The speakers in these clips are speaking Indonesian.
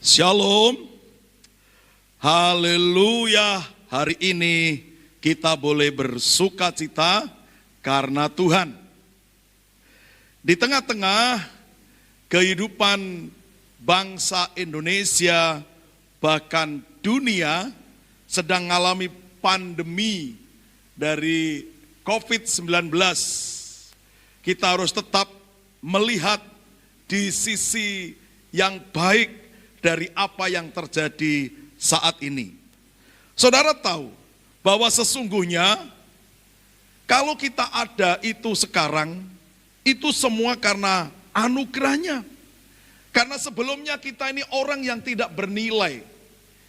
Shalom, haleluya. Hari ini kita boleh bersuka cita karena Tuhan. Di tengah-tengah kehidupan bangsa Indonesia, bahkan dunia sedang mengalami pandemi dari COVID-19, kita harus tetap melihat di sisi yang baik dari apa yang terjadi saat ini. Saudara tahu bahwa sesungguhnya kalau kita ada itu sekarang, itu semua karena anugerahnya. Karena sebelumnya kita ini orang yang tidak bernilai.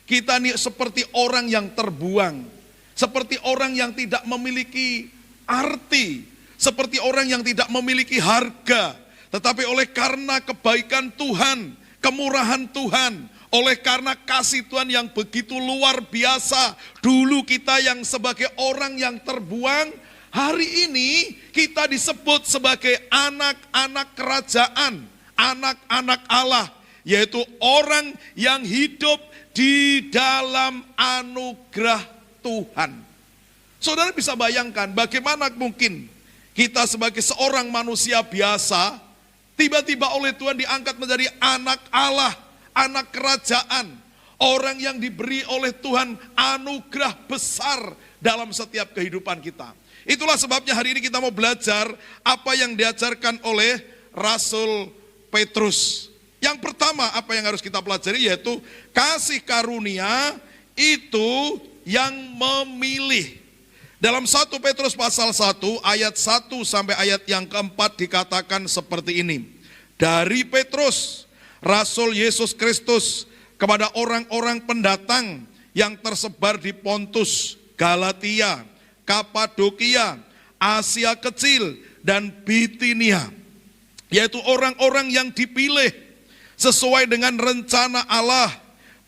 Kita ini seperti orang yang terbuang. Seperti orang yang tidak memiliki arti. Seperti orang yang tidak memiliki harga. Tetapi oleh karena kebaikan Tuhan, kemurahan Tuhan, oleh karena kasih Tuhan yang begitu luar biasa, dulu kita yang sebagai orang yang terbuang, hari ini kita disebut sebagai anak-anak kerajaan, anak-anak Allah, yaitu orang yang hidup di dalam anugerah Tuhan. Saudara bisa bayangkan bagaimana mungkin kita sebagai seorang manusia biasa, tiba-tiba oleh Tuhan diangkat menjadi anak Allah, anak kerajaan, orang yang diberi oleh Tuhan anugerah besar dalam setiap kehidupan kita. Itulah sebabnya hari ini kita mau belajar apa yang diajarkan oleh Rasul Petrus. Yang pertama apa yang harus kita pelajari yaitu kasih karunia itu yang memilih. Dalam 1 Petrus pasal 1 ayat 1 sampai ayat yang keempat dikatakan seperti ini. Dari Petrus, Rasul Yesus Kristus, kepada orang-orang pendatang yang tersebar di Pontus, Galatia, Kapadokia, Asia Kecil, dan Bitinia. Yaitu orang-orang yang dipilih sesuai dengan rencana Allah,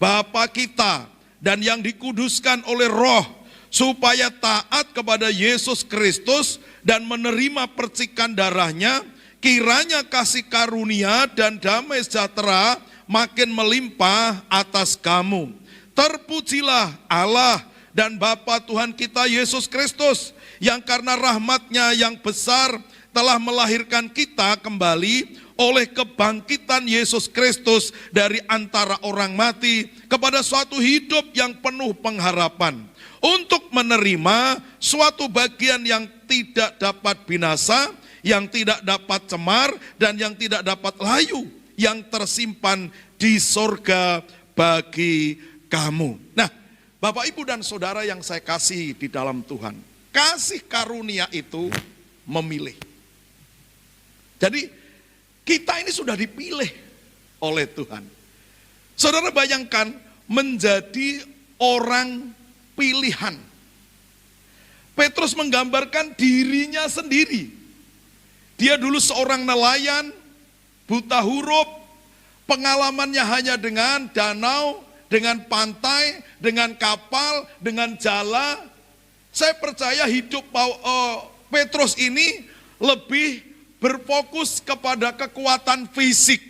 Bapa kita, dan yang dikuduskan oleh Roh, supaya taat kepada Yesus Kristus dan menerima percikan darahnya, kiranya kasih karunia dan damai sejahtera makin melimpah atas kamu. Terpujilah Allah dan Bapa Tuhan kita Yesus Kristus, yang karena rahmat-Nya yang besar telah melahirkan kita kembali oleh kebangkitan Yesus Kristus dari antara orang mati kepada suatu hidup yang penuh pengharapan, untuk menerima suatu bagian yang tidak dapat binasa, yang tidak dapat cemar, dan yang tidak dapat layu, yang tersimpan di sorga bagi kamu. Nah, Bapak, Ibu, dan Saudara yang saya kasih di dalam Tuhan, kasih karunia itu memilih. Jadi, kita ini sudah dipilih oleh Tuhan. Saudara bayangkan menjadi orang pilihan. Petrus menggambarkan dirinya sendiri. Dia dulu seorang nelayan, buta huruf, pengalamannya hanya dengan danau, dengan pantai, dengan kapal, dengan jala. Saya percaya hidup Petrus ini lebih berfokus kepada kekuatan fisik.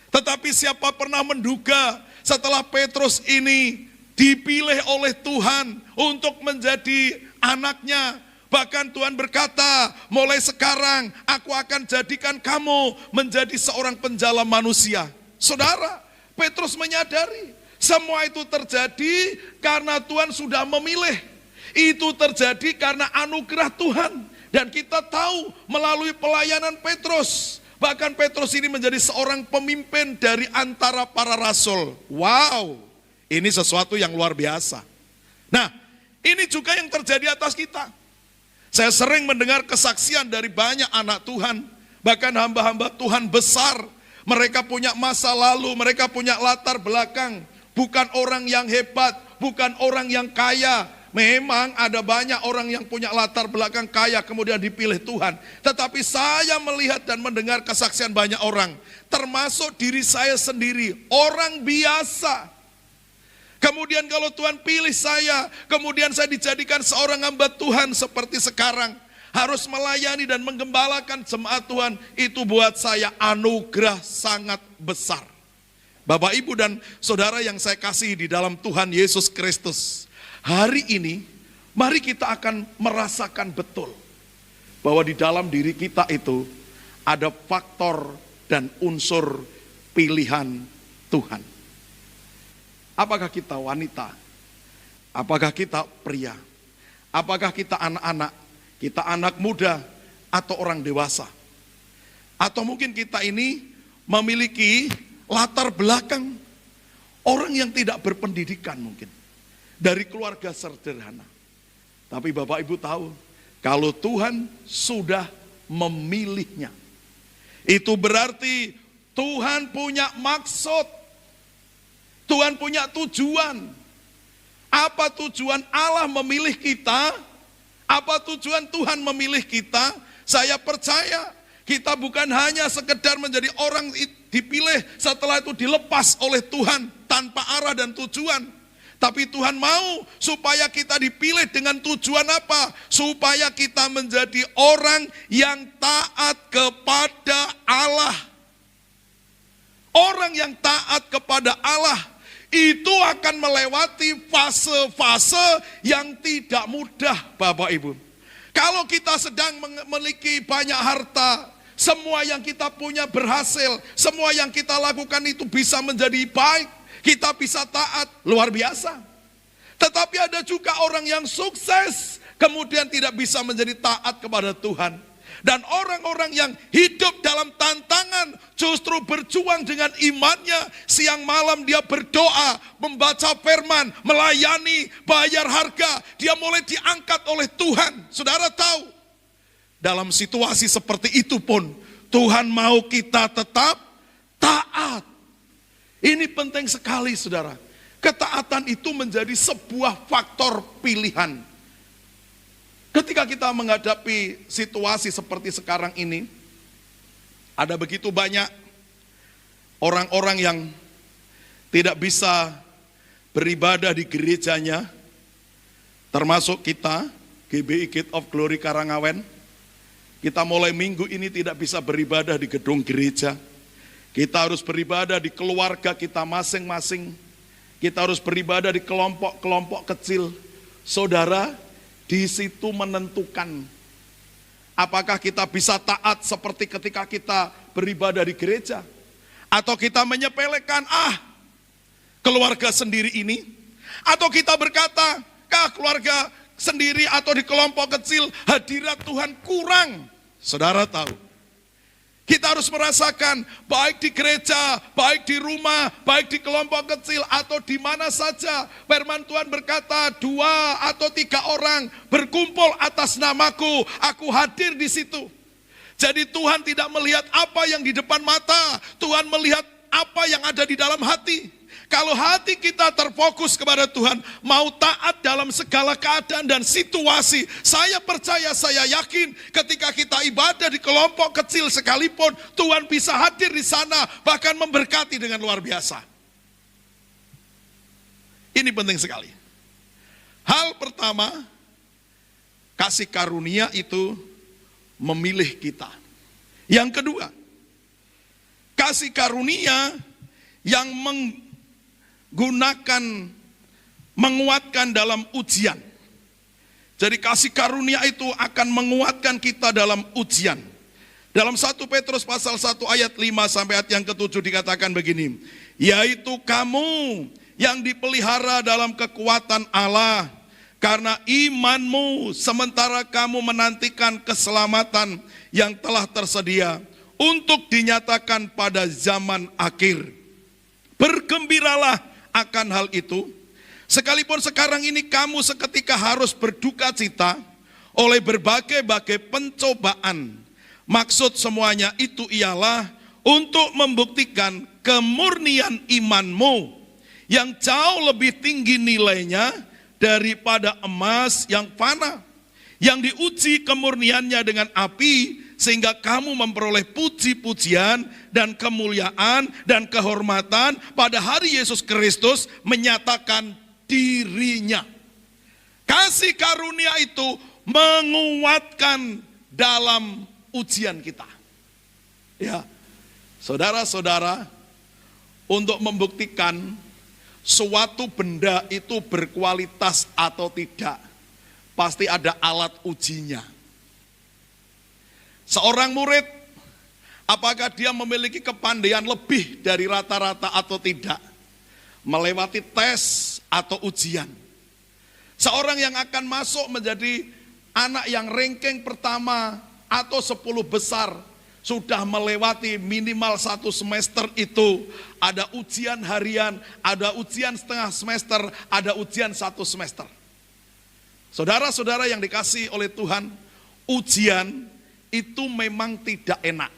Tetapi siapa pernah menduga setelah Petrus ini dipilih oleh Tuhan untuk menjadi anaknya. Bahkan Tuhan berkata, mulai sekarang aku akan jadikan kamu menjadi seorang penjala manusia. Saudara, Petrus menyadari semua itu terjadi karena Tuhan sudah memilih. Itu terjadi karena anugerah Tuhan. Dan kita tahu melalui pelayanan Petrus, bahkan Petrus ini menjadi seorang pemimpin dari antara para rasul. Wow! Ini sesuatu yang luar biasa. Nah, ini juga yang terjadi atas kita. Saya sering mendengar kesaksian dari banyak anak Tuhan, bahkan hamba-hamba Tuhan besar. Mereka punya masa lalu, mereka punya latar belakang. Bukan orang yang hebat, bukan orang yang kaya. Memang ada banyak orang yang punya latar belakang kaya kemudian dipilih Tuhan. Tetapi saya melihat dan mendengar kesaksian banyak orang, termasuk diri saya sendiri, orang biasa. Kemudian kalau Tuhan pilih saya, kemudian saya dijadikan seorang hamba Tuhan seperti sekarang. Harus melayani dan menggembalakan jemaat Tuhan, itu buat saya anugerah sangat besar. Bapak, Ibu, dan Saudara yang saya kasihi di dalam Tuhan Yesus Kristus, hari ini mari kita akan merasakan betul bahwa di dalam diri kita itu ada faktor dan unsur pilihan Tuhan. Apakah kita wanita? Apakah kita pria? Apakah kita anak-anak? Kita anak muda atau orang dewasa? Atau mungkin kita ini memiliki latar belakang orang yang tidak berpendidikan mungkin. Dari keluarga sederhana. Tapi Bapak Ibu tahu, kalau Tuhan sudah memilihnya, itu berarti Tuhan punya maksud. Tuhan punya tujuan. Apa tujuan Allah memilih kita? Apa tujuan Tuhan memilih kita? Saya percaya kita bukan hanya sekedar menjadi orang dipilih setelah itu dilepas oleh Tuhan tanpa arah dan tujuan. Tapi Tuhan mau supaya kita dipilih dengan tujuan apa? Supaya kita menjadi orang yang taat kepada Allah. Orang yang taat kepada Allah itu akan melewati fase-fase yang tidak mudah, Bapak Ibu. Kalau kita sedang memiliki banyak harta, semua yang kita punya berhasil, semua yang kita lakukan itu bisa menjadi baik, kita bisa taat, luar biasa. Tetapi ada juga orang yang sukses, kemudian tidak bisa menjadi taat kepada Tuhan. Dan orang-orang yang hidup dalam tantangan justru berjuang dengan imannya. Siang malam dia berdoa, membaca firman, melayani, bayar harga. Dia mulai diangkat oleh Tuhan. Saudara tahu, dalam situasi seperti itu pun Tuhan mau kita tetap taat. Ini penting sekali, saudara. Ketaatan itu menjadi sebuah faktor pilihan. Ketika kita menghadapi situasi seperti sekarang ini, ada begitu banyak orang-orang yang tidak bisa beribadah di gerejanya, termasuk kita, GBI Gate of Glory Karangawen. Kita mulai minggu ini tidak bisa beribadah di gedung gereja. Kita harus beribadah di keluarga kita masing-masing. Kita harus beribadah di kelompok-kelompok kecil. Saudara, di situ menentukan apakah kita bisa taat seperti ketika kita beribadah di gereja. Atau kita menyepelekan, keluarga sendiri ini. Atau kita berkata, keluarga sendiri atau di kelompok kecil hadirat Tuhan kurang. Saudara tahu, kita harus merasakan baik di gereja, baik di rumah, baik di kelompok kecil atau di mana saja. Firman Tuhan berkata 2 atau 3 orang berkumpul atas namaku, aku hadir di situ. Jadi Tuhan tidak melihat apa yang di depan mata, Tuhan melihat apa yang ada di dalam hati. Kalau hati kita terfokus kepada Tuhan, mau taat dalam segala keadaan dan situasi, saya percaya, saya yakin ketika kita ibadah di kelompok kecil sekalipun, Tuhan bisa hadir di sana, bahkan memberkati dengan luar biasa. Ini penting sekali. Hal pertama, kasih karunia itu memilih kita. Yang kedua, kasih karunia yang menguatkan dalam ujian. Jadi kasih karunia itu akan menguatkan kita dalam ujian. Dalam 1 Petrus pasal 1 ayat 5 sampai ayat yang ke-7 dikatakan begini, yaitu kamu yang dipelihara dalam kekuatan Allah karena imanmu, sementara kamu menantikan keselamatan yang telah tersedia untuk dinyatakan pada zaman akhir. Bergembiralah akan hal itu, sekalipun sekarang ini kamu seketika harus berduka cita oleh berbagai-bagai pencobaan. Maksud semuanya itu ialah untuk membuktikan kemurnian imanmu yang jauh lebih tinggi nilainya daripada emas yang fana, yang diuji kemurniannya dengan api, sehingga kamu memperoleh puji-pujian dan kemuliaan dan kehormatan pada hari Yesus Kristus menyatakan dirinya. Kasih karunia itu menguatkan dalam ujian kita. Ya, saudara-saudara, untuk membuktikan suatu benda itu berkualitas atau tidak, pasti ada alat ujinya. Seorang murid, apakah dia memiliki kepandaian lebih dari rata-rata atau tidak, melewati tes atau ujian. Seorang yang akan masuk menjadi anak yang ranking pertama atau 10 besar, sudah melewati minimal 1 semester itu, ada ujian harian, ada ujian setengah semester, ada ujian 1 semester. Saudara-saudara yang dikasihi oleh Tuhan, ujian itu memang tidak enak.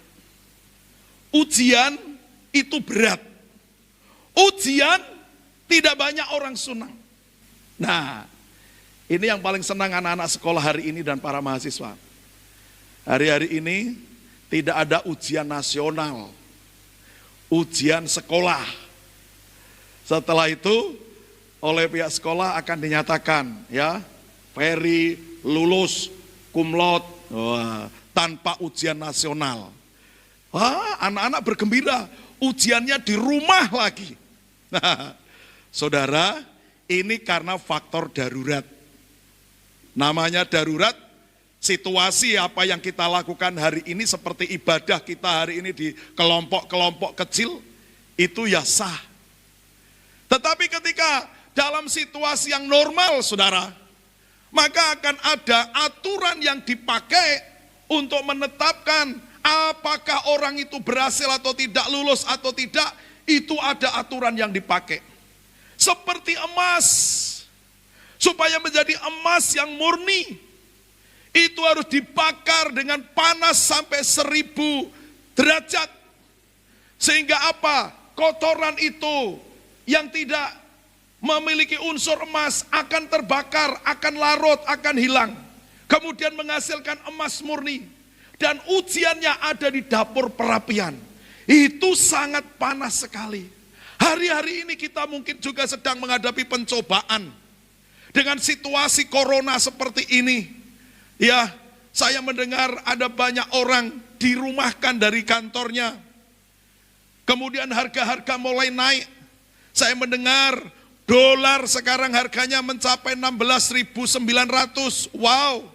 Ujian itu berat. Ujian tidak banyak orang senang. Nah, ini yang paling senang anak-anak sekolah hari ini dan para mahasiswa. Hari-hari ini tidak ada ujian nasional, ujian sekolah. Setelah itu oleh pihak sekolah akan dinyatakan, ya, Ferry lulus cum laude tanpa ujian nasional. Anak-anak bergembira, ujiannya di rumah lagi. Nah, saudara, ini karena faktor darurat. Namanya darurat, situasi apa yang kita lakukan hari ini seperti ibadah kita hari ini di kelompok-kelompok kecil, itu ya sah. Tetapi ketika dalam situasi yang normal, saudara, maka akan ada aturan yang dipakai untuk menetapkan apakah orang itu berhasil atau tidak, lulus atau tidak, itu ada aturan yang dipakai. Seperti emas, supaya menjadi emas yang murni, itu harus dibakar dengan panas sampai 1000 derajat. Sehingga apa? Kotoran itu yang tidak memiliki unsur emas akan terbakar, akan larut, akan hilang. Kemudian menghasilkan emas murni. Dan ujiannya ada di dapur perapian. Itu sangat panas sekali. Hari-hari ini kita mungkin juga sedang menghadapi pencobaan. Dengan situasi corona seperti ini. Ya, saya mendengar ada banyak orang dirumahkan dari kantornya. Kemudian harga-harga mulai naik. Saya mendengar dolar sekarang harganya mencapai 16.900. Wow,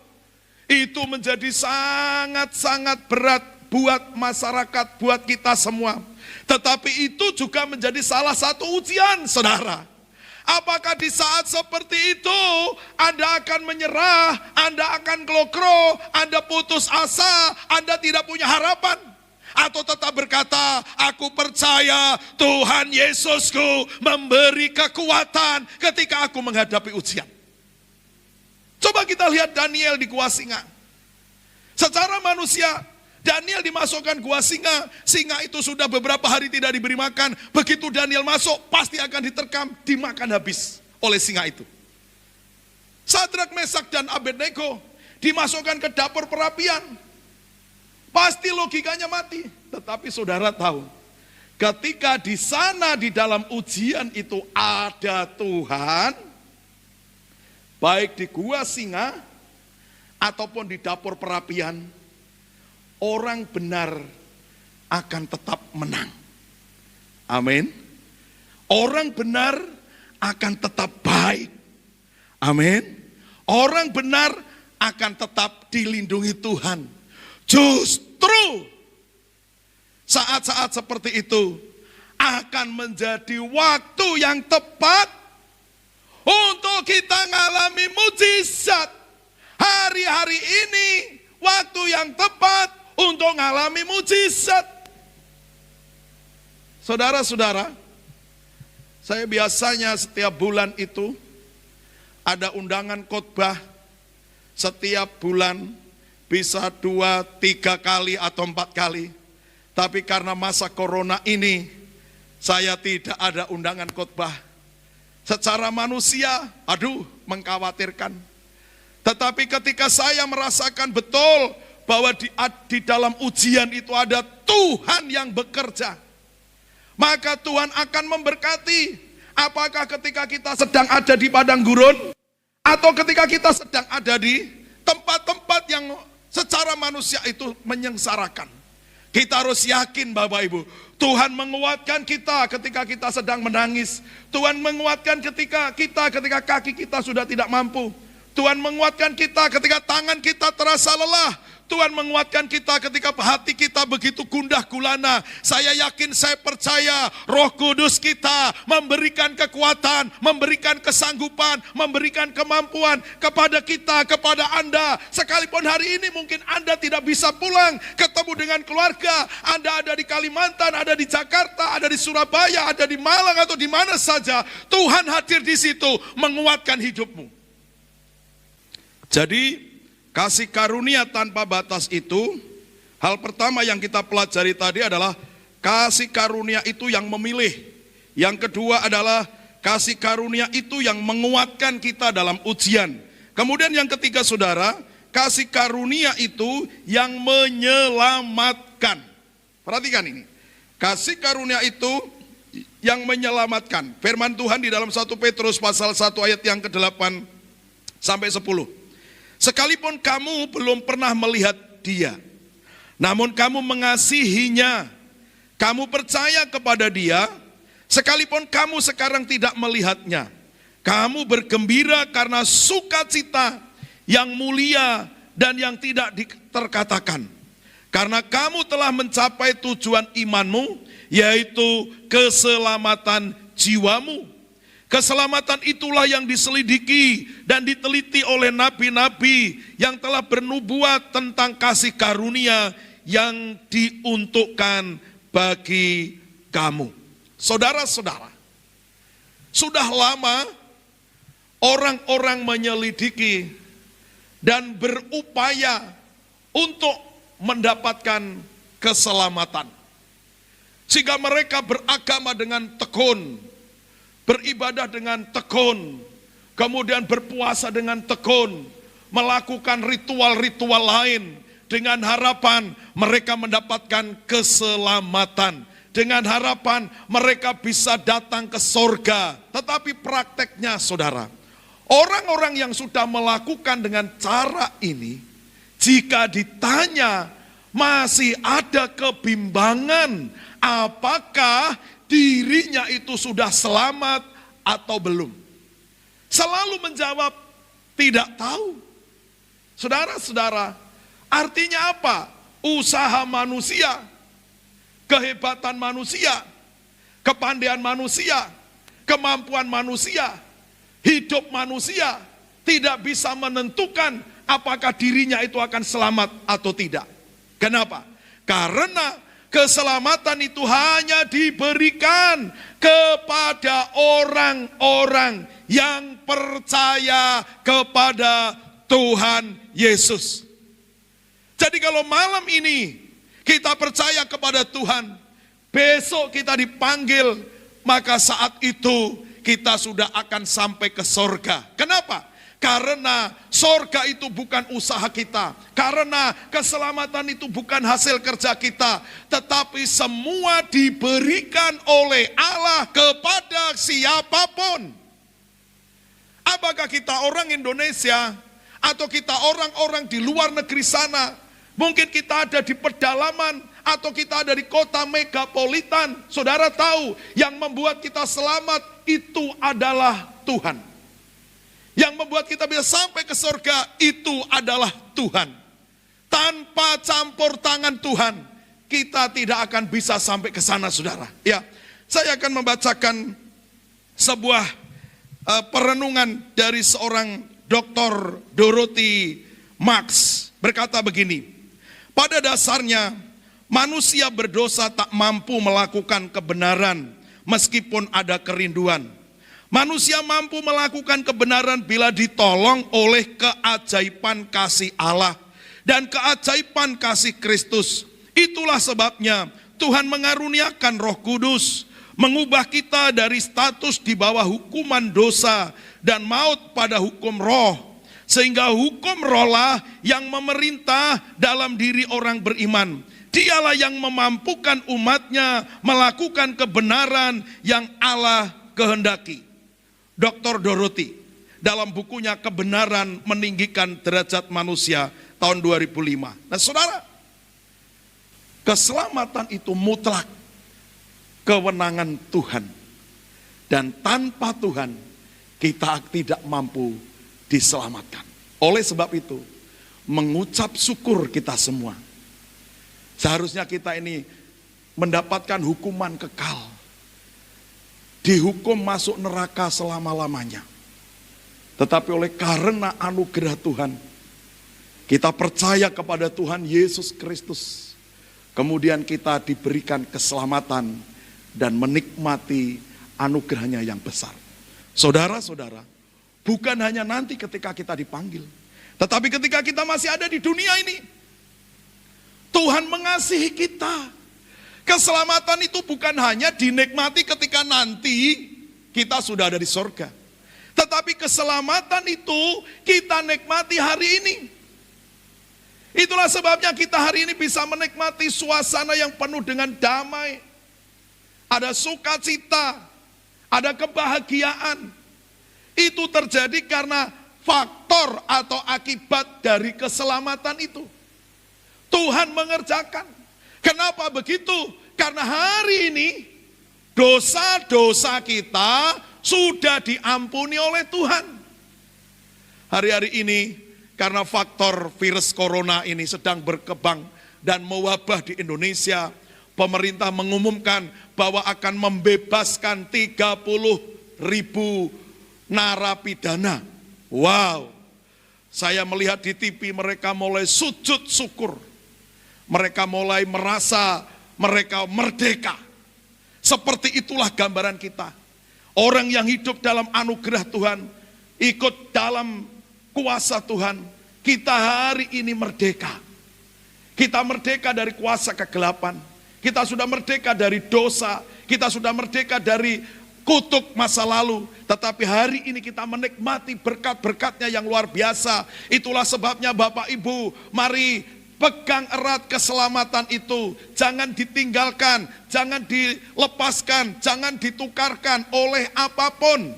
itu menjadi sangat-sangat berat buat masyarakat, buat kita semua. Tetapi itu juga menjadi salah satu ujian, saudara. Apakah di saat seperti itu Anda akan menyerah, Anda akan kelokro, Anda putus asa, Anda tidak punya harapan? Atau tetap berkata, aku percaya Tuhan Yesusku memberi kekuatan ketika aku menghadapi ujian. Coba kita lihat Daniel di gua singa. Secara manusia, Daniel dimasukkan gua singa. Singa itu sudah beberapa hari tidak diberi makan. Begitu Daniel masuk, pasti akan diterkam, dimakan habis oleh singa itu. Sadrak, Mesak, dan Abednego dimasukkan ke dapur perapian. Pasti logikanya mati. Tetapi saudara tahu, ketika di sana di dalam ujian itu ada Tuhan, baik di gua singa ataupun di dapur perapian, orang benar akan tetap menang. Amin. Orang benar akan tetap baik. Amin. Orang benar akan tetap dilindungi Tuhan. Justru saat-saat seperti itu akan menjadi waktu yang tepat untuk kita mengalami mujizat. Hari-hari ini waktu yang tepat untuk mengalami mujizat. Saudara-saudara, saya biasanya setiap bulan itu ada undangan khotbah. Setiap bulan bisa 2, 3 kali atau 4 kali. Tapi karena masa corona ini, saya tidak ada undangan khotbah. Secara manusia, mengkhawatirkan. Tetapi ketika saya merasakan betul bahwa di dalam ujian itu ada Tuhan yang bekerja, maka Tuhan akan memberkati. Apakah ketika kita sedang ada di padang gurun, atau ketika kita sedang ada di tempat-tempat yang secara manusia itu menyengsarakan. Kita harus yakin Bapak Ibu, Tuhan menguatkan kita ketika kita sedang menangis. Tuhan menguatkan ketika kaki kita sudah tidak mampu. Tuhan menguatkan kita ketika tangan kita terasa lelah. Tuhan menguatkan kita ketika hati kita begitu gundah gulana. Saya yakin, saya percaya Roh Kudus kita memberikan kekuatan, memberikan kesanggupan, memberikan kemampuan kepada kita, kepada Anda. Sekalipun hari ini mungkin Anda tidak bisa pulang ketemu dengan keluarga, Anda ada di Kalimantan, ada di Jakarta, ada di Surabaya, ada di Malang atau di mana saja, Tuhan hadir di situ menguatkan hidupmu. Jadi kasih karunia tanpa batas itu, hal pertama yang kita pelajari tadi adalah kasih karunia itu yang memilih. Yang kedua adalah kasih karunia itu yang menguatkan kita dalam ujian. Kemudian yang ketiga saudara, kasih karunia itu yang menyelamatkan. Perhatikan ini, kasih karunia itu yang menyelamatkan. Firman Tuhan di dalam 1 Petrus pasal 1 ayat yang ke-8 sampai 10. Sekalipun kamu belum pernah melihat Dia, namun kamu mengasihinya, kamu percaya kepada Dia, sekalipun kamu sekarang tidak melihatnya, kamu bergembira karena sukacita yang mulia dan yang tidak terkatakan. Karena kamu telah mencapai tujuan imanmu, yaitu keselamatan jiwamu. Keselamatan itulah yang diselidiki dan diteliti oleh nabi-nabi yang telah bernubuat tentang kasih karunia yang diuntukkan bagi kamu. Saudara-saudara, sudah lama orang-orang menyelidiki dan berupaya untuk mendapatkan keselamatan. Sehingga mereka beragama dengan tekun, beribadah dengan tekun, kemudian berpuasa dengan tekun, melakukan ritual-ritual lain dengan harapan mereka mendapatkan keselamatan, dengan harapan mereka bisa datang ke sorga. Tetapi prakteknya saudara, orang-orang yang sudah melakukan dengan cara ini, jika ditanya masih ada kebimbangan apakah dirinya itu sudah selamat atau belum, selalu menjawab tidak tahu. Saudara-saudara, artinya apa? Usaha manusia, kehebatan manusia, kepandaian manusia, kemampuan manusia, hidup manusia tidak bisa menentukan apakah dirinya itu akan selamat atau tidak. Kenapa? Karena keselamatan itu hanya diberikan kepada orang-orang yang percaya kepada Tuhan Yesus. Jadi kalau malam ini kita percaya kepada Tuhan, besok kita dipanggil, maka saat itu kita sudah akan sampai ke sorga. Kenapa? Karena sorga itu bukan usaha kita, karena keselamatan itu bukan hasil kerja kita, tetapi semua diberikan oleh Allah kepada siapapun. Apakah kita orang Indonesia atau kita orang-orang di luar negeri sana, mungkin kita ada di pedalaman atau kita ada di kota megapolitan, saudara tahu yang membuat kita selamat itu adalah Tuhan. Yang membuat kita bisa sampai ke surga itu adalah Tuhan. Tanpa campur tangan Tuhan, kita tidak akan bisa sampai ke sana, saudara. Ya, saya akan membacakan sebuah perenungan dari seorang Dr. Dorothy Marx. Berkata begini, pada dasarnya manusia berdosa tak mampu melakukan kebenaran meskipun ada kerinduan. Manusia mampu melakukan kebenaran bila ditolong oleh keajaiban kasih Allah dan keajaiban kasih Kristus. Itulah sebabnya Tuhan mengaruniakan Roh Kudus, mengubah kita dari status di bawah hukuman dosa dan maut pada hukum roh. Sehingga hukum roh lah yang memerintah dalam diri orang beriman. Dialah yang memampukan umatnya melakukan kebenaran yang Allah kehendaki. Dr. Dorothy dalam bukunya Kebenaran Meninggikan Derajat Manusia tahun 2005. Nah saudara, Keselamatan itu mutlak kewenangan Tuhan. Dan tanpa Tuhan kita tidak mampu diselamatkan. Oleh sebab itu, mengucap syukur kita semua. Seharusnya kita ini mendapatkan hukuman kekal. Dihukum masuk neraka selama-lamanya. Tetapi oleh karena anugerah Tuhan, kita percaya kepada Tuhan Yesus Kristus. Kemudian kita diberikan keselamatan dan menikmati anugerahnya yang besar. Saudara-saudara, bukan hanya nanti ketika kita dipanggil, tetapi ketika kita masih ada di dunia ini, Tuhan mengasihi kita. Keselamatan itu bukan hanya dinikmati ketika nanti kita sudah ada di sorga, tetapi keselamatan itu kita nikmati hari ini. Itulah sebabnya kita hari ini bisa menikmati suasana yang penuh dengan damai. Ada sukacita, ada kebahagiaan. Itu terjadi karena faktor atau akibat dari keselamatan itu. Tuhan mengerjakan. Kenapa begitu? Karena hari ini dosa-dosa kita sudah diampuni oleh Tuhan. Hari-hari ini karena faktor virus corona ini sedang berkembang dan mewabah di Indonesia, pemerintah mengumumkan bahwa akan membebaskan 30.000 narapidana. Wow, saya melihat di TV mereka mulai sujud syukur. Mereka mulai merasa mereka merdeka. Seperti itulah gambaran kita. Orang yang hidup dalam anugerah Tuhan, ikut dalam kuasa Tuhan, kita hari ini merdeka. Kita merdeka dari kuasa kegelapan. Kita sudah merdeka dari dosa. Kita sudah merdeka dari kutuk masa lalu. Tetapi hari ini kita menikmati berkat-berkatnya yang luar biasa. Itulah sebabnya Bapak Ibu, mari pegang erat keselamatan itu. Jangan ditinggalkan, jangan dilepaskan, jangan ditukarkan oleh apapun.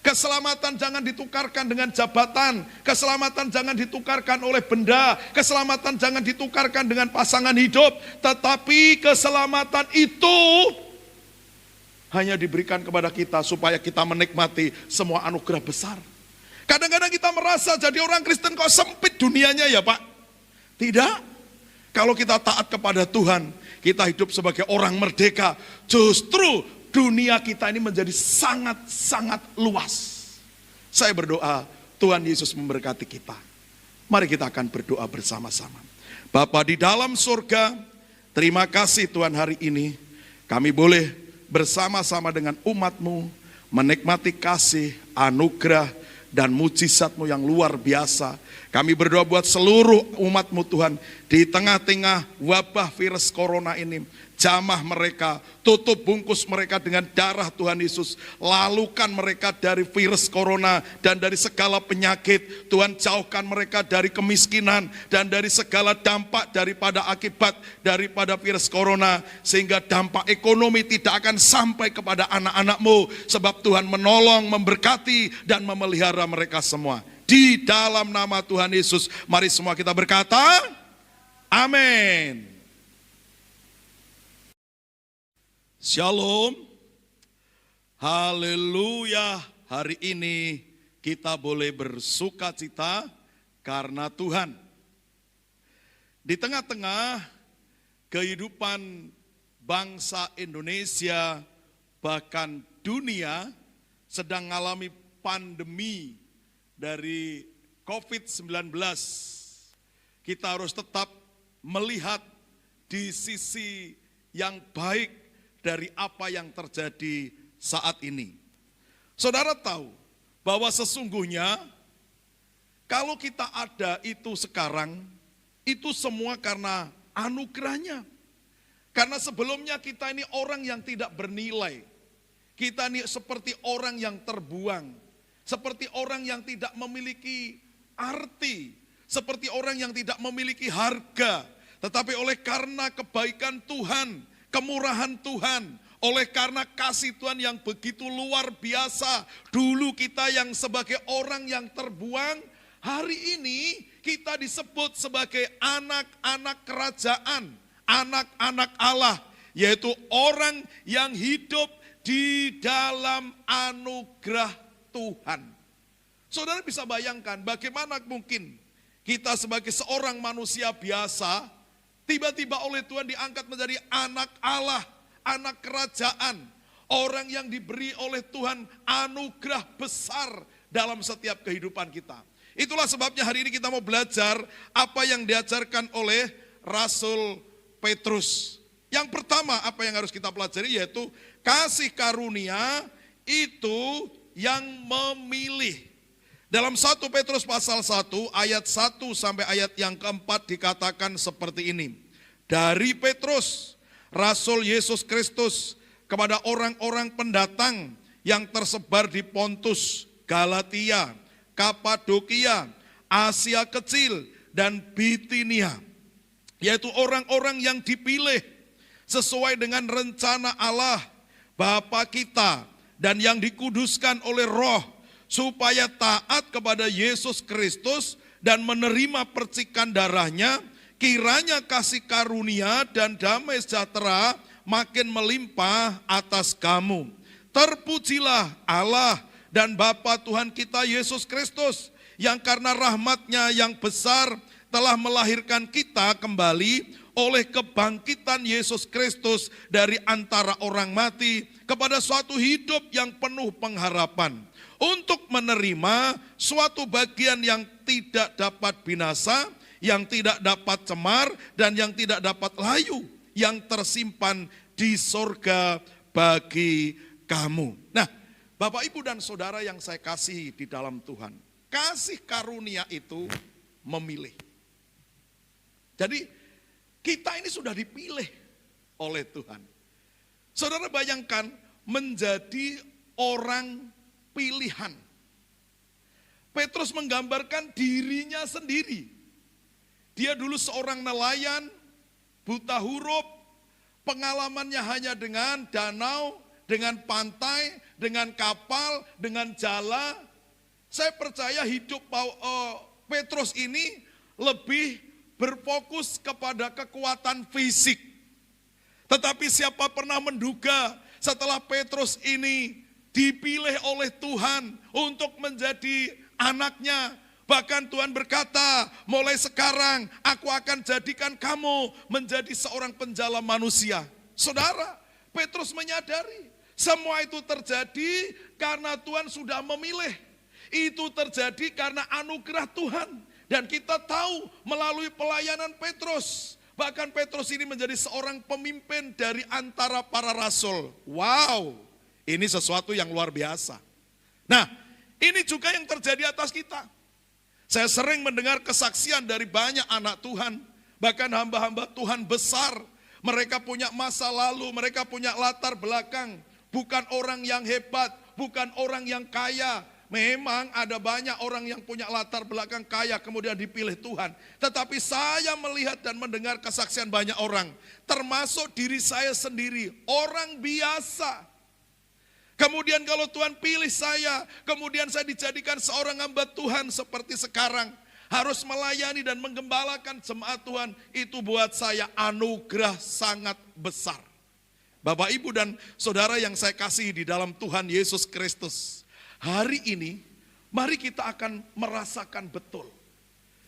Keselamatan jangan ditukarkan dengan jabatan, keselamatan jangan ditukarkan oleh benda, keselamatan jangan ditukarkan dengan pasangan hidup, tetapi keselamatan itu hanya diberikan kepada kita supaya kita menikmati semua anugerah besar. Kadang-kadang kita merasa jadi orang Kristen kok sempit dunianya ya Pak? Tidak. Kalau kita taat kepada Tuhan, kita hidup sebagai orang merdeka, justru dunia kita ini menjadi sangat-sangat luas. Saya berdoa Tuhan Yesus memberkati kita. Mari kita akan berdoa bersama-sama. Bapa di dalam surga, terima kasih Tuhan hari ini kami boleh bersama-sama dengan umat-Mu menikmati kasih, anugerah, dan mujizat-Mu yang luar biasa. Kami berdoa buat seluruh umat-Mu Tuhan, di tengah-tengah wabah virus corona ini, jamah mereka, tutup bungkus mereka dengan darah Tuhan Yesus, lalukan mereka dari virus corona dan dari segala penyakit. Tuhan jauhkan mereka dari kemiskinan dan dari segala dampak daripada akibat daripada virus corona, sehingga dampak ekonomi tidak akan sampai kepada anak-anak-Mu, sebab Tuhan menolong, memberkati dan memelihara mereka semua. Di dalam nama Tuhan Yesus, mari semua kita berkata, amin. Shalom. Haleluya. Hari ini kita boleh bersuka cita karena Tuhan. Di tengah-tengah kehidupan bangsa Indonesia, bahkan dunia sedang mengalami pandemi dari COVID-19, kita harus tetap melihat di sisi yang baik dari apa yang terjadi saat ini. Saudara tahu bahwa sesungguhnya kalau kita ada itu sekarang, itu semua karena anugerahnya. Karena sebelumnya kita ini orang yang tidak bernilai. Kita ini seperti orang yang terbuang. Seperti orang yang tidak memiliki arti. Seperti orang yang tidak memiliki harga. Tetapi oleh karena kebaikan Tuhan, kemurahan Tuhan, oleh karena kasih Tuhan yang begitu luar biasa, dulu kita yang sebagai orang yang terbuang, hari ini kita disebut sebagai anak-anak kerajaan, anak-anak Allah, yaitu orang yang hidup di dalam anugerah Tuhan. Saudara bisa bayangkan bagaimana mungkin kita sebagai seorang manusia biasa, tiba-tiba oleh Tuhan diangkat menjadi anak Allah, anak kerajaan, orang yang diberi oleh Tuhan anugerah besar dalam setiap kehidupan kita. Itulah sebabnya hari ini kita mau belajar apa yang diajarkan oleh Rasul Petrus. Yang pertama apa yang harus kita pelajari yaitu kasih karunia itu yang memilih. Dalam 1 Petrus pasal 1 ayat 1 sampai ayat yang keempat dikatakan seperti ini. Dari Petrus, Rasul Yesus Kristus, kepada orang-orang pendatang yang tersebar di Pontus, Galatia, Kapadokia, Asia Kecil, dan Bitinia, yaitu orang-orang yang dipilih sesuai dengan rencana Allah Bapa kita dan yang dikuduskan oleh Roh, supaya taat kepada Yesus Kristus dan menerima percikan darahnya. Kiranya kasih karunia dan damai sejahtera makin melimpah atas kamu. Terpujilah Allah dan Bapa Tuhan kita Yesus Kristus, yang karena rahmat-Nya yang besar telah melahirkan kita kembali oleh kebangkitan Yesus Kristus dari antara orang mati kepada suatu hidup yang penuh pengharapan, untuk menerima suatu bagian yang tidak dapat binasa, yang tidak dapat cemar, dan yang tidak dapat layu, yang tersimpan di sorga bagi kamu. Nah, Bapak, Ibu, dan Saudara yang saya kasih di dalam Tuhan, kasih karunia itu memilih. Jadi kita ini sudah dipilih oleh Tuhan. Saudara bayangkan menjadi orang pilihan. Petrus menggambarkan dirinya sendiri. Dia dulu seorang nelayan, buta huruf, pengalamannya hanya dengan danau, dengan pantai, dengan kapal, dengan jala. Saya percaya hidup Petrus ini lebih berfokus kepada kekuatan fisik. Tetapi siapa pernah menduga setelah Petrus ini dipilih oleh Tuhan untuk menjadi anaknya. Bahkan Tuhan berkata, mulai sekarang aku akan jadikan kamu menjadi seorang penjala manusia. Saudara, Petrus menyadari semua itu terjadi karena Tuhan sudah memilih. Itu terjadi karena anugerah Tuhan. Dan kita tahu melalui pelayanan Petrus, bahkan Petrus ini menjadi seorang pemimpin dari antara para rasul. Wow, ini sesuatu yang luar biasa. Nah, ini juga yang terjadi atas kita. Saya sering mendengar kesaksian dari banyak anak Tuhan, bahkan hamba-hamba Tuhan besar. Mereka punya masa lalu, mereka punya latar belakang. Bukan orang yang hebat, bukan orang yang kaya. Memang ada banyak orang yang punya latar belakang kaya kemudian dipilih Tuhan. Tetapi saya melihat dan mendengar kesaksian banyak orang, termasuk diri saya sendiri, orang biasa. Kemudian kalau Tuhan pilih saya, kemudian saya dijadikan seorang hamba Tuhan seperti sekarang, harus melayani dan menggembalakan jemaat Tuhan, itu buat saya anugerah sangat besar. Bapak, Ibu, dan Saudara yang saya kasih di dalam Tuhan Yesus Kristus, hari ini mari kita akan merasakan betul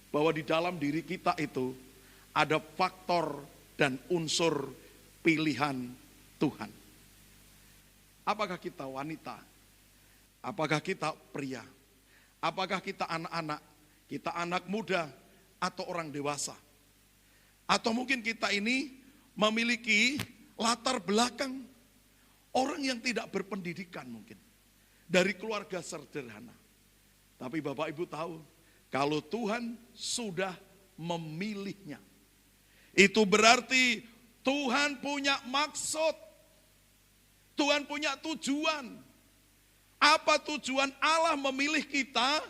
bahwa di dalam diri kita itu ada faktor dan unsur pilihan Tuhan. Apakah kita wanita? Apakah kita pria? Apakah kita anak-anak? Kita anak muda atau orang dewasa? Atau mungkin kita ini memiliki latar belakang orang yang tidak berpendidikan mungkin. Dari keluarga sederhana. Tapi Bapak Ibu tahu, kalau Tuhan sudah memilihnya, itu berarti Tuhan punya maksud. Tuhan punya tujuan. Apa tujuan Allah memilih kita?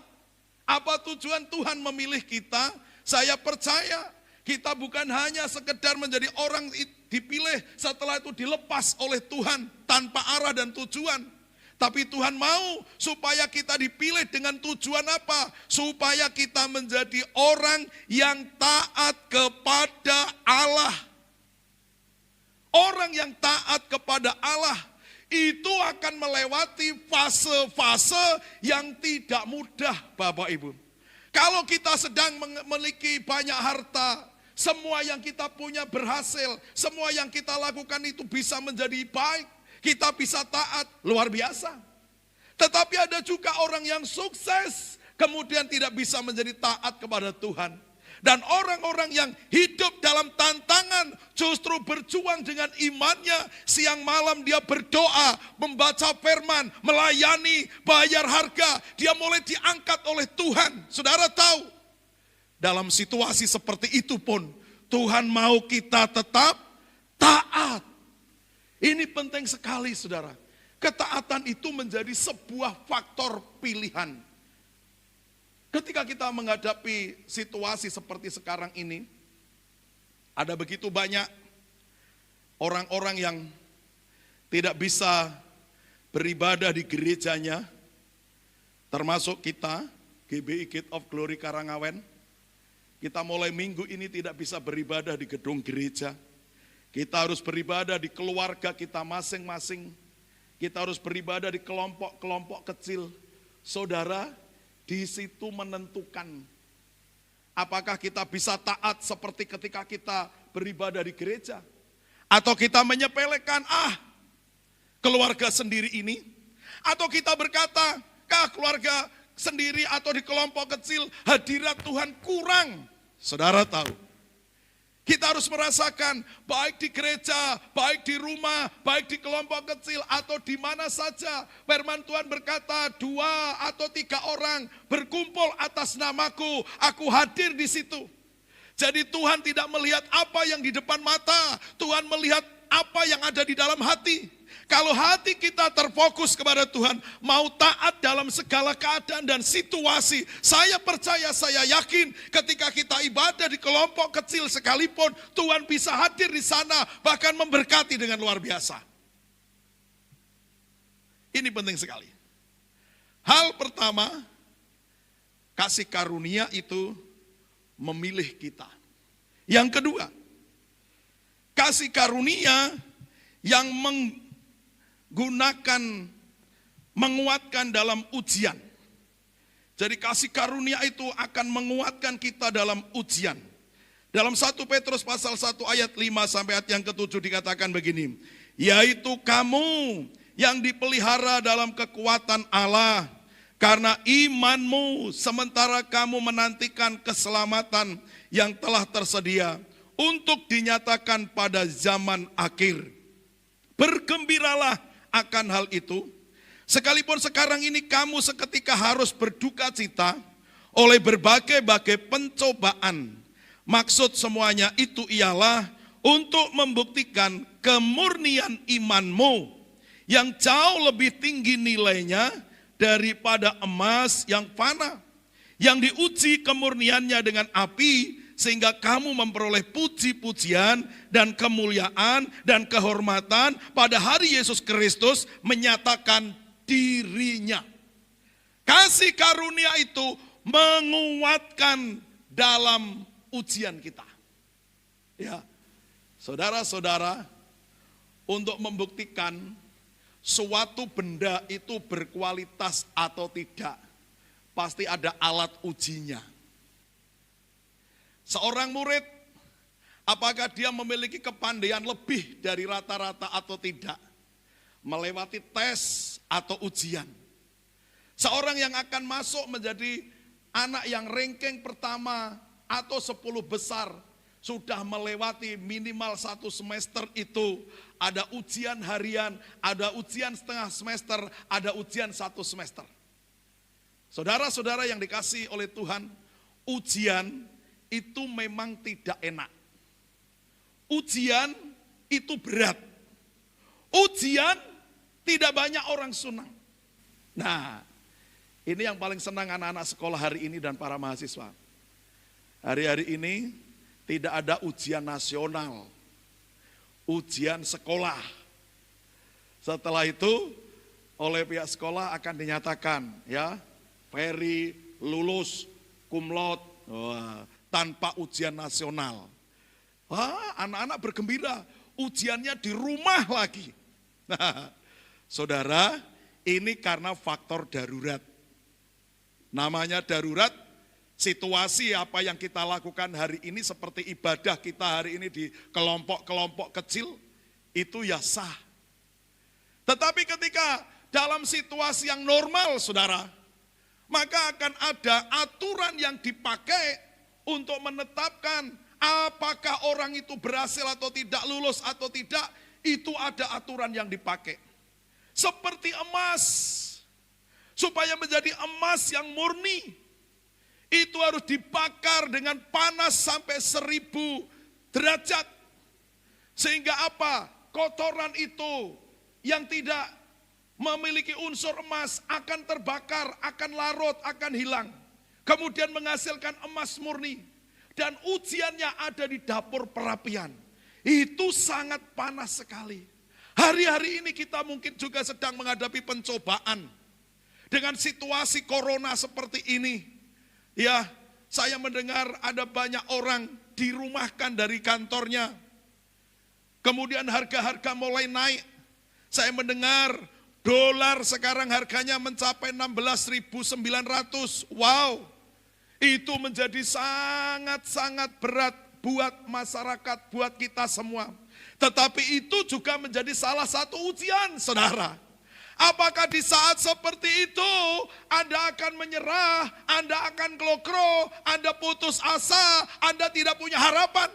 Apa tujuan Tuhan memilih kita? Saya percaya kita bukan hanya sekedar menjadi orang dipilih, setelah itu dilepas oleh Tuhan tanpa arah dan tujuan. Tapi Tuhan mau supaya kita dipilih dengan tujuan apa? Supaya kita menjadi orang yang taat kepada Allah. orang yang taat kepada Allah itu akan melewati fase-fase yang tidak mudah, Bapak Ibu. Kalau kita sedang memiliki banyak harta, semua yang kita punya berhasil, semua yang kita lakukan itu bisa menjadi baik, kita bisa taat, luar biasa. Tetapi ada juga orang yang sukses, kemudian tidak bisa menjadi taat kepada Tuhan. Dan orang-orang yang hidup dalam tantangan justru berjuang dengan imannya. Siang malam dia berdoa, membaca firman, melayani, bayar harga. Dia mulai diangkat oleh Tuhan. Saudara tahu, dalam situasi seperti itu pun Tuhan mau kita tetap taat. Ini penting sekali, saudara. Ketaatan itu menjadi sebuah faktor pilihan. Ketika kita menghadapi situasi seperti sekarang ini, ada begitu banyak orang-orang yang tidak bisa beribadah di gerejanya, termasuk kita, GBI Gate of Glory Karangawen. Kita mulai minggu ini tidak bisa beribadah di gedung gereja. Kita harus beribadah di keluarga kita masing-masing. Kita harus beribadah di kelompok-kelompok kecil. Saudara, di situ menentukan apakah kita bisa taat seperti ketika kita beribadah di gereja. Atau kita menyepelekan, keluarga sendiri ini. Atau kita berkata, keluarga sendiri atau di kelompok kecil hadirat Tuhan kurang. Saudara tahu, kita harus merasakan baik di gereja, baik di rumah, baik di kelompok kecil atau di mana saja. Firman Tuhan berkata 2 atau 3 orang berkumpul atas namaku, aku hadir di situ. Jadi Tuhan tidak melihat apa yang di depan mata, Tuhan melihat apa yang ada di dalam hati. Kalau hati kita terfokus kepada Tuhan, mau taat dalam segala keadaan dan situasi, saya percaya, saya yakin ketika kita ibadah di kelompok kecil sekalipun, Tuhan bisa hadir di sana, bahkan memberkati dengan luar biasa. Ini penting sekali. Hal pertama, kasih karunia itu memilih kita. Yang kedua, kasih karunia yang menguatkan dalam ujian. Jadi kasih karunia itu akan menguatkan kita dalam ujian. Dalam 1 Petrus pasal 1 ayat 5 sampai ayat yang ke-7 dikatakan begini. Yaitu kamu yang dipelihara dalam kekuatan Allah. Karena imanmu sementara kamu menantikan keselamatan yang telah tersedia untuk dinyatakan pada zaman akhir. Bergembiralah akan hal itu, sekalipun sekarang ini kamu seketika harus berduka cita oleh berbagai-bagai pencobaan. Maksud semuanya itu ialah untuk membuktikan kemurnian imanmu yang jauh lebih tinggi nilainya daripada emas yang fana, yang diuji kemurniannya dengan api, sehingga kamu memperoleh puji-pujian dan kemuliaan dan kehormatan pada hari Yesus Kristus menyatakan dirinya. Kasih karunia itu menguatkan dalam ujian kita. Ya, saudara-saudara, untuk membuktikan suatu benda itu berkualitas atau tidak, pasti ada alat ujinya. Seorang murid, apakah dia memiliki kepandaian lebih dari rata-rata atau tidak? Melewati tes atau ujian. Seorang yang akan masuk menjadi anak yang ranking pertama atau 10 besar, sudah melewati minimal 1 semester itu. Ada ujian harian, ada ujian setengah semester, ada ujian 1 semester. Saudara-saudara yang dikasihi oleh Tuhan, ujian itu memang tidak enak. Ujian itu berat. Ujian tidak banyak orang senang. Nah, ini yang paling senang anak-anak sekolah hari ini dan para mahasiswa. Hari-hari ini tidak ada ujian nasional, ujian sekolah. Setelah itu oleh pihak sekolah akan dinyatakan, ya, Ferry lulus cum laude. Tanpa ujian nasional. Anak-anak bergembira. ujiannya di rumah lagi. Nah, saudara, ini karena faktor darurat. Namanya darurat, situasi apa yang kita lakukan hari ini seperti ibadah kita hari ini di kelompok-kelompok kecil, itu ya sah. Tetapi ketika dalam situasi yang normal, saudara, maka akan ada aturan yang dipakai untuk menetapkan apakah orang itu berhasil atau tidak, lulus atau tidak, itu ada aturan yang dipakai. Seperti emas, supaya menjadi emas yang murni, itu harus dibakar dengan panas sampai 1000 derajat. Sehingga apa? Kotoran itu yang tidak memiliki unsur emas akan terbakar, akan larut, akan hilang. Kemudian menghasilkan emas murni. Dan ujiannya ada di dapur perapian. Itu sangat panas sekali. Hari-hari ini kita mungkin juga sedang menghadapi pencobaan. Dengan situasi corona seperti ini. Ya, saya mendengar ada banyak orang dirumahkan dari kantornya. Kemudian harga-harga mulai naik. Saya mendengar dolar sekarang harganya mencapai 16.900. Wow. Itu menjadi sangat-sangat berat buat masyarakat, buat kita semua. Tetapi itu juga menjadi salah satu ujian, saudara. Apakah di saat seperti itu Anda akan menyerah, Anda akan glokro, Anda putus asa, Anda tidak punya harapan?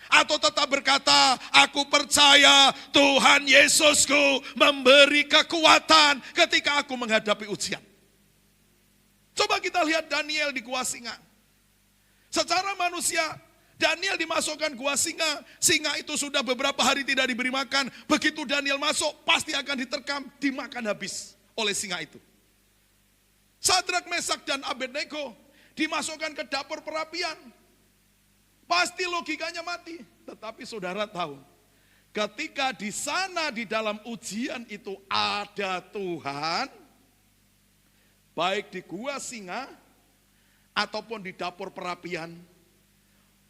Atau tetap berkata, aku percaya Tuhan Yesusku memberi kekuatan ketika aku menghadapi ujian. Coba kita lihat Daniel di gua singa. Secara manusia, Daniel dimasukkan gua singa. Singa itu sudah beberapa hari tidak diberi makan. Begitu Daniel masuk, pasti akan diterkam, dimakan habis oleh singa itu. Sadrak, Mesak, dan Abednego dimasukkan ke dapur perapian. Pasti logikanya mati. Tetapi saudara tahu, ketika di sana di dalam ujian itu ada Tuhan, baik di gua singa ataupun di dapur perapian,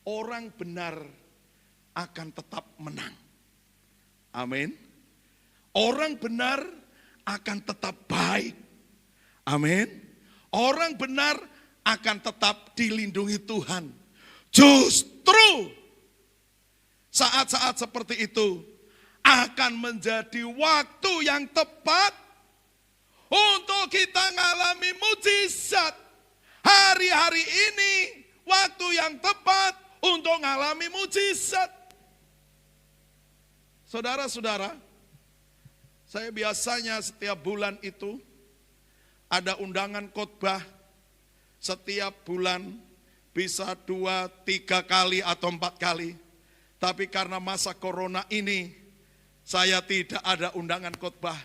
orang benar akan tetap menang. Amin. Orang benar akan tetap baik. Amin. Orang benar akan tetap dilindungi Tuhan. Justru saat-saat seperti itu akan menjadi waktu yang tepat untuk kita mengalami mujizat. Hari-hari ini waktu yang tepat untuk mengalami mujizat. Saudara-saudara, saya biasanya setiap bulan itu ada undangan khotbah. Setiap bulan bisa 2, 3 kali atau 4 kali. Tapi karena masa corona ini, saya tidak ada undangan khotbah.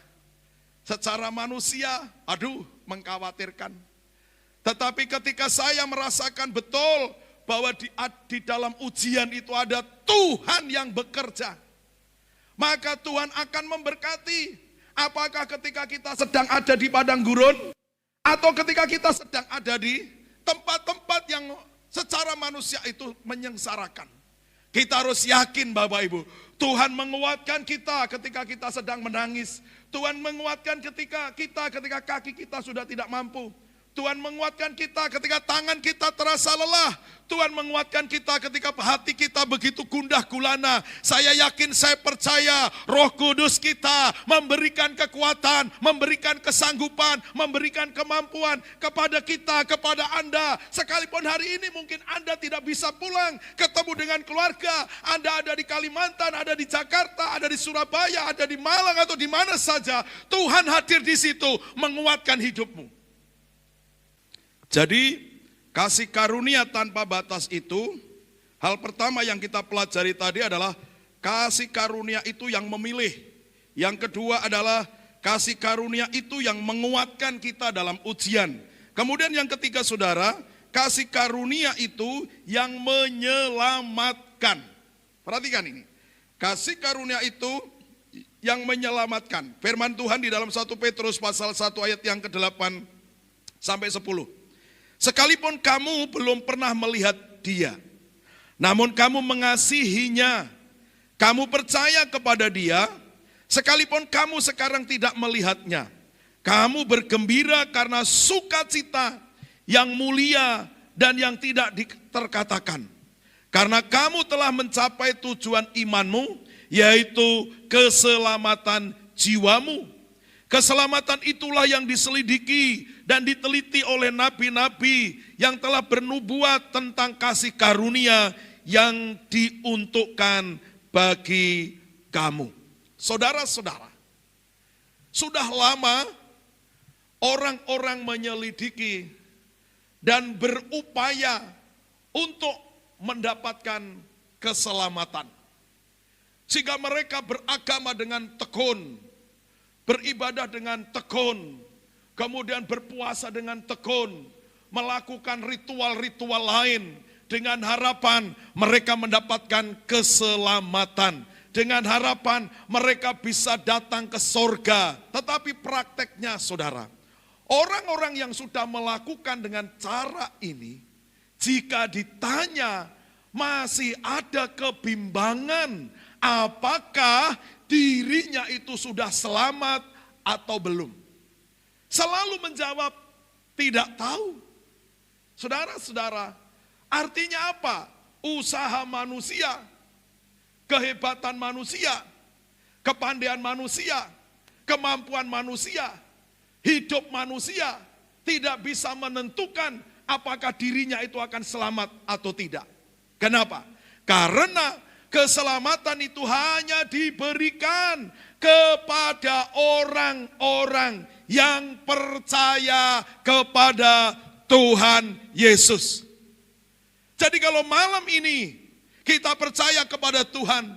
Secara manusia, mengkhawatirkan. Tetapi ketika saya merasakan betul bahwa di dalam ujian itu ada Tuhan yang bekerja, maka Tuhan akan memberkati. Apakah ketika kita sedang ada di padang gurun, atau ketika kita sedang ada di tempat-tempat yang secara manusia itu menyengsarakan. Kita harus yakin Bapak Ibu, Tuhan menguatkan kita ketika kita sedang menangis. Tuhan menguatkan ketika kaki kita sudah tidak mampu. Tuhan menguatkan kita ketika tangan kita terasa lelah. Tuhan menguatkan kita ketika hati kita begitu gundah gulana. Saya yakin, saya percaya Roh Kudus kita memberikan kekuatan, memberikan kesanggupan, memberikan kemampuan kepada kita, kepada Anda. Sekalipun hari ini mungkin Anda tidak bisa pulang ketemu dengan keluarga. Anda ada di Kalimantan, ada di Jakarta, ada di Surabaya, ada di Malang atau di mana saja. Tuhan hadir di situ menguatkan hidupmu. Jadi kasih karunia tanpa batas itu, hal pertama yang kita pelajari tadi adalah kasih karunia itu yang memilih. Yang kedua adalah kasih karunia itu yang menguatkan kita dalam ujian. Kemudian yang ketiga saudara, kasih karunia itu yang menyelamatkan. Perhatikan ini, kasih karunia itu yang menyelamatkan. Firman Tuhan di dalam 1 Petrus pasal 1 ayat yang ke-8 sampai 10. Sekalipun kamu belum pernah melihat dia, namun kamu mengasihinya Kamu percaya kepada Dia, sekalipun kamu sekarang tidak melihatnya. Kamu bergembira karena sukacita yang mulia dan yang tidak terkatakan. Karena kamu telah mencapai tujuan imanmu, yaitu keselamatan jiwamu. Keselamatan itulah yang diselidiki dan diteliti oleh nabi-nabi yang telah bernubuat tentang kasih karunia yang diuntukkan bagi kamu. Saudara-saudara, sudah lama orang-orang menyelidiki dan berupaya untuk mendapatkan keselamatan. Sehingga mereka beragama dengan tekun, beribadah dengan tekun, kemudian berpuasa dengan tekun, melakukan ritual-ritual lain dengan harapan mereka mendapatkan keselamatan, dengan harapan mereka bisa datang ke sorga. Tetapi prakteknya, saudara, orang-orang yang sudah melakukan dengan cara ini, jika ditanya masih ada kebimbangan apakah dirinya itu sudah selamat atau belum, selalu menjawab tidak tahu. Saudara-saudara, artinya apa? Usaha manusia, kehebatan manusia, kepandaian manusia, kemampuan manusia, hidup manusia tidak bisa menentukan apakah dirinya itu akan selamat atau tidak. Kenapa? Karena keselamatan itu hanya diberikan kepada orang-orang yang percaya kepada Tuhan Yesus. Jadi kalau malam ini kita percaya kepada Tuhan,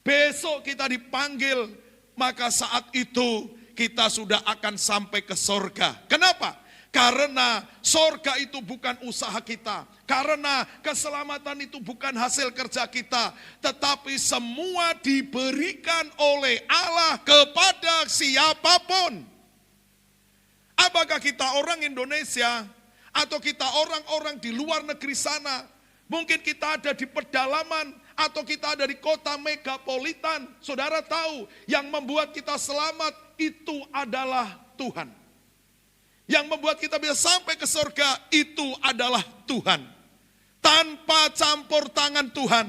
besok kita dipanggil, maka saat itu kita sudah akan sampai ke sorga. Kenapa? Karena sorga itu bukan usaha kita. Karena keselamatan itu bukan hasil kerja kita. Tetapi semua diberikan oleh Allah kepada siapapun. Apakah kita orang Indonesia atau kita orang-orang di luar negeri sana. Mungkin kita ada di pedalaman atau kita ada di kota megapolitan. Saudara tahu yang membuat kita selamat itu adalah Tuhan. Yang membuat kita bisa sampai ke surga itu adalah Tuhan. Tanpa campur tangan Tuhan,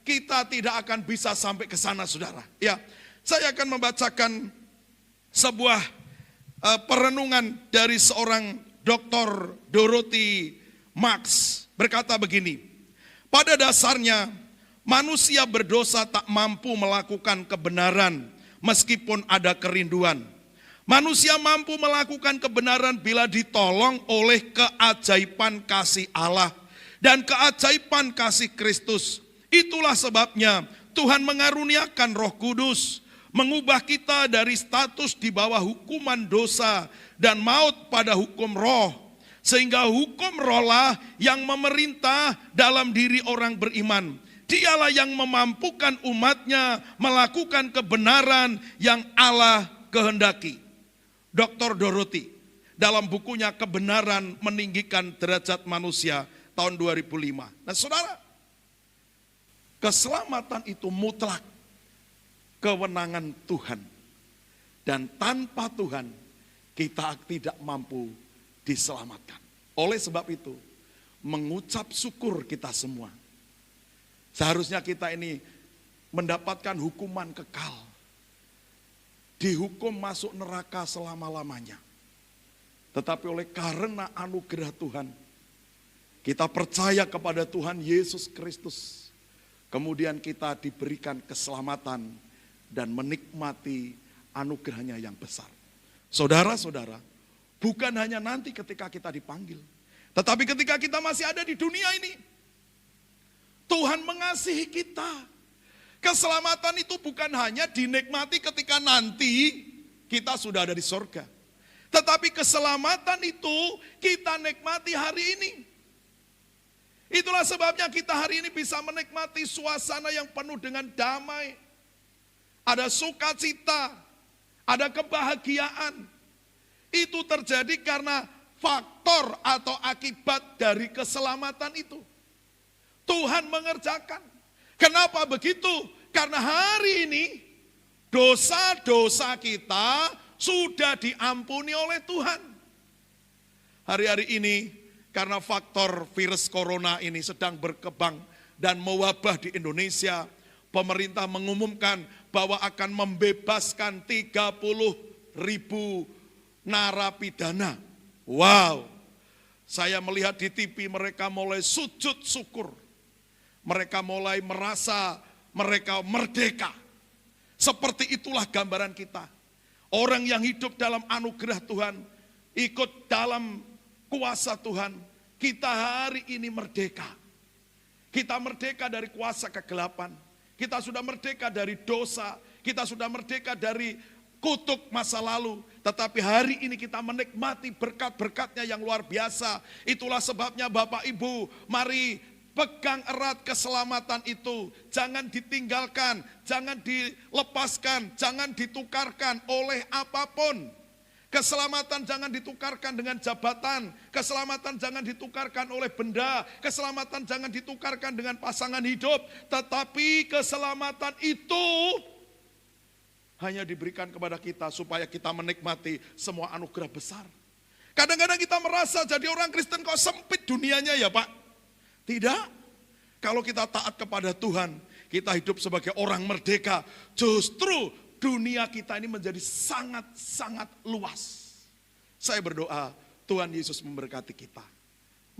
kita tidak akan bisa sampai ke sana, saudara. Ya, saya akan membacakan sebuah perenungan dari seorang Dr. Dorothy Marx. Berkata begini, pada dasarnya manusia berdosa tak mampu melakukan kebenaran meskipun ada kerinduan. Manusia mampu melakukan kebenaran bila ditolong oleh keajaiban kasih Allah dan keajaiban kasih Kristus. Itulah sebabnya Tuhan mengaruniakan Roh Kudus, mengubah kita dari status di bawah hukuman dosa dan maut pada hukum roh. Sehingga hukum roh lah yang memerintah dalam diri orang beriman. Dialah yang memampukan umatnya melakukan kebenaran yang Allah kehendaki. Dr. Dorothy dalam bukunya Kebenaran Meninggikan Derajat Manusia tahun 2005. Nah saudara, keselamatan itu mutlak kewenangan Tuhan. Dan tanpa Tuhan kita tidak mampu diselamatkan. Oleh sebab itu mengucap syukur kita semua. Seharusnya kita ini mendapatkan hukuman kekal. Dihukum masuk neraka selama-lamanya. Tetapi oleh karena anugerah Tuhan, kita percaya kepada Tuhan Yesus Kristus. Kemudian kita diberikan keselamatan dan menikmati anugerahnya yang besar. Saudara-saudara, bukan hanya nanti ketika kita dipanggil. Tetapi ketika kita masih ada di dunia ini, Tuhan mengasihi kita. Keselamatan itu bukan hanya dinikmati ketika nanti kita sudah ada di sorga. Tetapi keselamatan itu kita nikmati hari ini. Itulah sebabnya kita hari ini bisa menikmati suasana yang penuh dengan damai. Ada sukacita, ada kebahagiaan. Itu terjadi karena faktor atau akibat dari keselamatan itu. Tuhan mengerjakan. Kenapa begitu? Karena hari ini dosa-dosa kita sudah diampuni oleh Tuhan. Hari-hari ini karena faktor virus corona ini sedang berkembang dan mewabah di Indonesia, pemerintah mengumumkan bahwa akan membebaskan 30.000 narapidana. Wow, saya melihat di TV mereka mulai sujud syukur. Mereka mulai merasa mereka merdeka. Seperti itulah gambaran kita. Orang yang hidup dalam anugerah Tuhan, ikut dalam kuasa Tuhan, kita hari ini merdeka. Kita merdeka dari kuasa kegelapan. Kita sudah merdeka dari dosa. Kita sudah merdeka dari kutuk masa lalu. Tetapi hari ini kita menikmati berkat-berkatnya yang luar biasa. Itulah sebabnya Bapak Ibu, mari pegang erat keselamatan itu. Jangan ditinggalkan, jangan dilepaskan, jangan ditukarkan oleh apapun. Keselamatan jangan ditukarkan dengan jabatan, keselamatan jangan ditukarkan oleh benda, keselamatan jangan ditukarkan dengan pasangan hidup, tetapi keselamatan itu hanya diberikan kepada kita supaya kita menikmati semua anugerah besar. Kadang-kadang kita merasa jadi orang Kristen kok sempit dunianya ya Pak. Tidak, kalau kita taat kepada Tuhan, kita hidup sebagai orang merdeka, justru dunia kita ini menjadi sangat-sangat luas. Saya berdoa, Tuhan Yesus memberkati kita.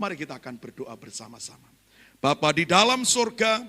Mari kita akan berdoa bersama-sama. Bapa di dalam surga,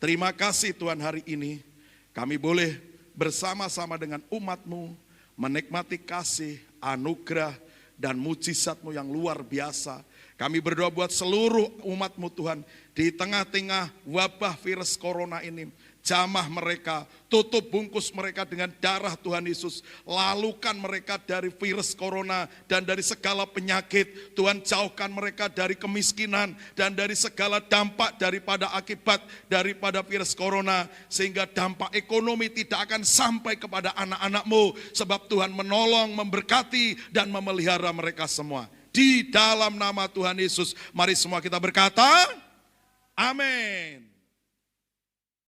terima kasih Tuhan hari ini, kami boleh bersama-sama dengan umat-Mu, menikmati kasih, anugerah, dan mujizat-Mu yang luar biasa. Kami berdoa buat seluruh umat-Mu Tuhan, di tengah-tengah wabah virus corona ini, jamah mereka, tutup bungkus mereka dengan darah Tuhan Yesus, lalukan mereka dari virus corona dan dari segala penyakit. Tuhan jauhkan mereka dari kemiskinan dan dari segala dampak daripada akibat daripada virus corona, sehingga dampak ekonomi tidak akan sampai kepada anak-anak-Mu, sebab Tuhan menolong, memberkati dan memelihara mereka semua. Di dalam nama Tuhan Yesus, mari semua kita berkata, amin.